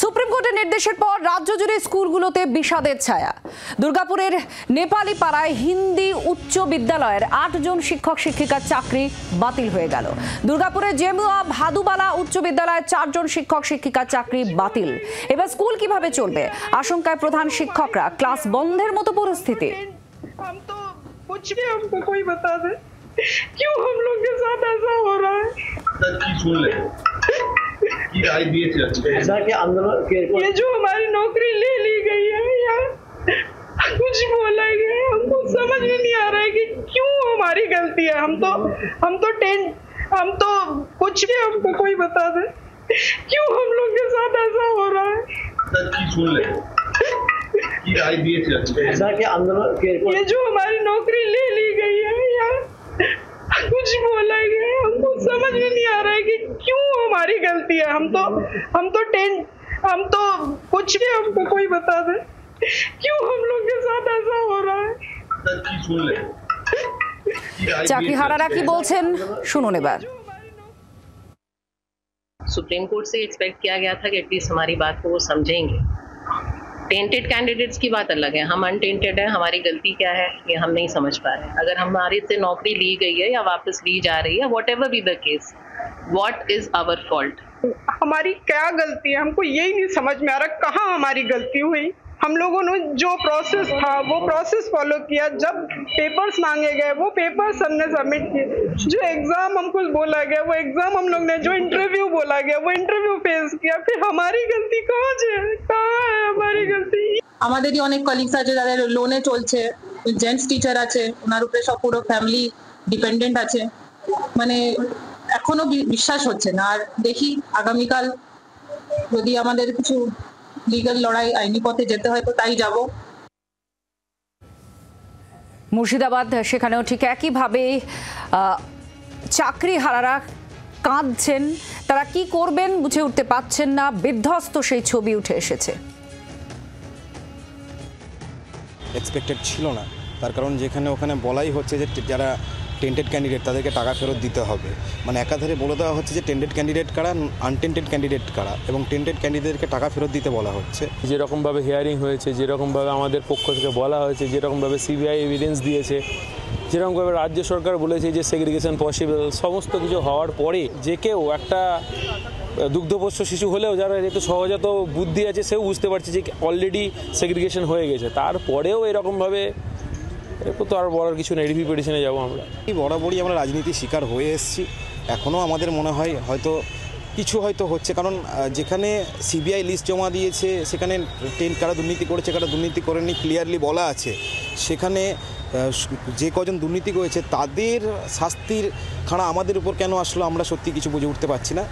Supreme কোর্টের নির্দেশের পর রাজ্য জুড়ে স্কুলগুলোতে বিষাদের ছায়া। দুর্গাপুরের নেপালি পাড়ায় হিন্দি উচ্চ বিদ্যালয়ের 8 জন শিক্ষক শিক্ষিকার চাকরি বাতিল হয়ে গেল। দুর্গাপুরের জেমুয়া ভাদুবালা উচ্চ বিদ্যালয়ের 4 জন শিক্ষক শিক্ষিকার চাকরি বাতিল। এবার স্কুল কিভাবে চলবে আশঙ্কায় প্রধান শিক্ষকরা। ক্লাস বন্ধের মতো পরিস্থিতি। कुछ भी हमको कोई बता दे क्यों हम लोग के साथ ऐसा हो रहा है। ये जो हमारी नौकरी ले ली गई है या कुछ बोला गया है, हमको समझ में नहीं आ रहा है कि क्यों हमारी गलती है। हम तो कुछ भी हमको कोई बता दे क्यों हम लोग के साथ ऐसा हो रहा है। ये जो हमारी नौकरी ले ली गई है या कुछ बोला गया है, हमको समझ में नहीं आ रहा है कि क्यों हमारी गलती है। हम तो कुछ भी हमको कोई बता दे क्यों हम लोग के साथ ऐसा हो रहा है। চাকরি হারারা কি বলছেন শুনুন এবার। सुप्रीम कोर्ट से एक्सपेक्ट किया गया था कि एटलीस्ट हमारी बात को वो समझेंगे। टेंटेड कैंडिडेट्स की बात अलग है, हम अनटेंटेड है, हमारी गलती क्या है ये हम नहीं समझ पा रहे। अगर हमारे से नौकरी ली गई है या वापस ली जा रही है, whatever be the case, what is our fault. हमारी क्या गलती है, हमको यही नहीं समझ में आ रहा कहाँ हमारी गलती हुई। हम लोगों ने जो प्रोसेस था वो प्रोसेस फॉलो किया। जब पेपर्स मांगे गए वो पेपर्स हमने सबमिट किए। जो एग्जाम हमको बोला गया वो एग्जाम हम लोग ने, जो इंटरव्यू बोला गया वो इंटरव्यू फेस किया। फिर हमारी गलती कहाँ है हमारी गलती। আমাদেরই অনেক কলিগস আছে যাদের লোনে চলছে, জেন্টস টিচার আছে, ওনার উপরে সব পুরো ফ্যামিলি ডিপেন্ডেন্ট আছে। মানে এখনো বিশ্বাস হচ্ছে না। আর দেখি আগামীকাল যদি আমাদের কিছু লিগ্যাল লড়াই আইনি পথে যেতে হয় তো তাই যাব। মুর্শিদাবাদ সেখানেও ঠিক একইভাবে চাকরি হারারা কাঁদছেন। তারা কি করবেন বুঝে উঠতে পারছেন না, বিধ্বস্ত সেই ছবি উঠে এসেছে। এক্সপেক্টেড ছিল না, তার কারণ যেখানে ওখানে বলাই হচ্ছে যে যারা টেন্টেড ক্যান্ডিডেট তাদেরকে টাকা ফেরত দিতে হবে। মানে একাধারে বলে দেওয়া হচ্ছে যে টেন্টেড ক্যান্ডিডেট কারা, আনটেন্টেড ক্যান্ডিডেট কারা, এবং টেন্টেড ক্যান্ডিডেটকে টাকা ফেরত দিতে বলা হচ্ছে। যেরকমভাবে হিয়ারিং হয়েছে, যেরকমভাবে আমাদের পক্ষ থেকে বলা হয়েছে, যেরকমভাবে সিবিআই এভিডেন্স দিয়েছে, যেরকমভাবে রাজ্য সরকার বলেছে যে সেগ্রিগেশন পসিবল, সমস্ত কিছু হওয়ার পরে যে কেউ একটা দুগ্ধপোষ্য শিশু হলেও যারা একটু সহজাত বুদ্ধি আছে সেও বুঝতে পারছে যে অলরেডি সেগ্রিগেশন হয়ে গেছে। তারপরেও এরকমভাবে তো আর বলার কিছু নেই। রিভিউ পিটিশনে যাবো আমরা। বরাবরই আমরা রাজনীতির শিকার হয়ে এসেছি, এখনও আমাদের মনে হয় হয়তো কিছু হচ্ছে। কারণ যেখানে সিবিআই লিস্ট জমা দিয়েছে সেখানে কারা দুর্নীতি করেছে কারা দুর্নীতি করেনি ক্লিয়ারলি বলা আছে। সেখানে যে কজন দুর্নীতি করেছে তাদের শাস্তির খাড়া আমাদের উপর কেন আসলো আমরা সত্যি কিছু বুঝে উঠতে পারছি না।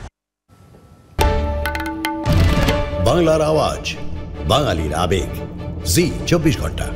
বাংলার আওয়াজ, বাঙালির আবেগ, জি 24 ঘন্টা।